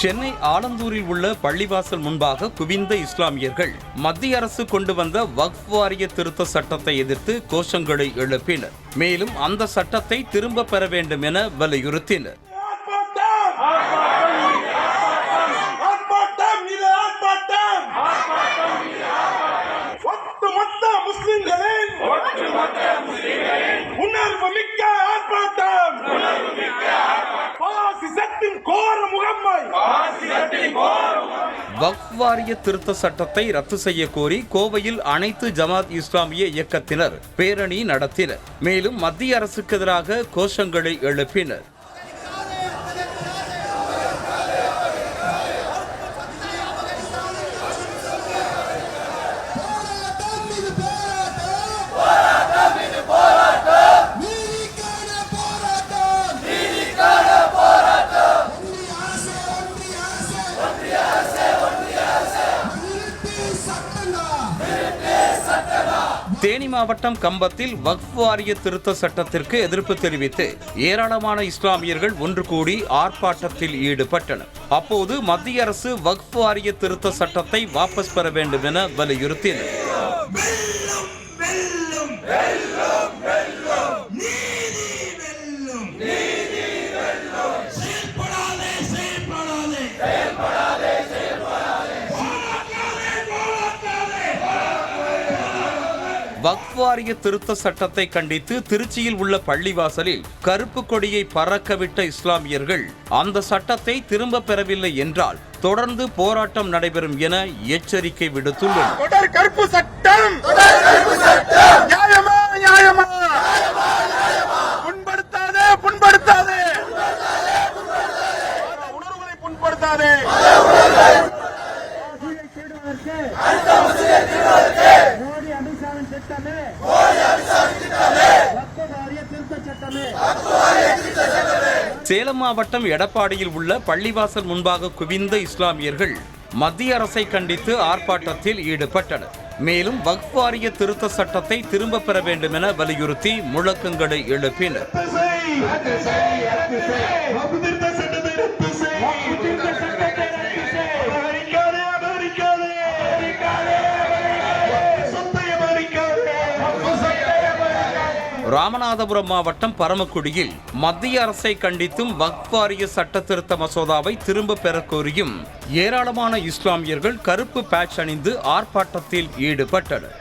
சென்னை ஆலந்தூரில் உள்ள பள்ளிவாசல் முன்பாக குவிந்த இஸ்லாமியர்கள் மத்திய அரசு கொண்டு வந்த வக்ஃப் வாரிய திருத்த சட்டத்தை எதிர்த்து கோஷங்களை எழுப்பினர். மேலும் அந்த சட்டத்தை திரும்ப பெற வேண்டும் என வலியுறுத்தினர். வக்ஃப் வாரிய திருத்த சட்டத்தை ரத்து செய்ய கோரி கோவையில் அனைத்து ஜமாத் இஸ்லாமிய இயக்கத்தினர் பேரணி நடத்தினர். மேலும் மத்திய அரசுக்கு எதிராக கோஷங்களை எழுப்பினர். தேனி மாவட்டம் கம்பத்தில் வக்ஃப் வாரிய திருத்த சட்டத்திற்கு எதிர்ப்பு தெரிவித்து ஏராளமான இஸ்லாமியர்கள் ஒன்று கூடி ஆர்ப்பாட்டத்தில் ஈடுபட்டனர். அப்போது மத்திய அரசு வக்ஃப் வாரிய திருத்த சட்டத்தை வாபஸ் பெற வேண்டும் என வலியுறுத்தினர். வக்ஃப் வாரிய திருத்த சட்டத்தை கண்டித்து திருச்சியில் உள்ள பள்ளிவாசலில் கருப்பு கொடியை பறக்கவிட்ட இஸ்லாமியர்கள் அந்த சட்டத்தை திரும்ப பெறவில்லை என்றால் தொடர்ந்து போராட்டம் நடைபெறும் என எச்சரிக்கை விடுத்துள்ளனர். சேலம் மாவட்டம் எடப்பாடியில் உள்ள பள்ளிவாசல் முன்பாக குவிந்த இஸ்லாமியர்கள் மத்திய அரசை கண்டித்து ஆர்ப்பாட்டத்தில் ஈடுபட்டனர். மேலும் வக்ஃப் வாரிய திருத்த சட்டத்தை திரும்ப பெற வேண்டும் என வலியுறுத்தி முழக்கங்களை எழுப்பினர். ராமநாதபுரம் மாவட்டம் பரமக்குடியில் மத்திய அரசை கண்டித்தும் வக்ஃப் வாரிய சட்ட திருத்த மசோதாவை திரும்ப பெற கோரியும் ஏராளமான இஸ்லாமியர்கள் கருப்பு பேட்ச் அணிந்து ஆர்ப்பாட்டத்தில் ஈடுபட்டனர்.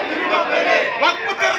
திரும்ப பெரு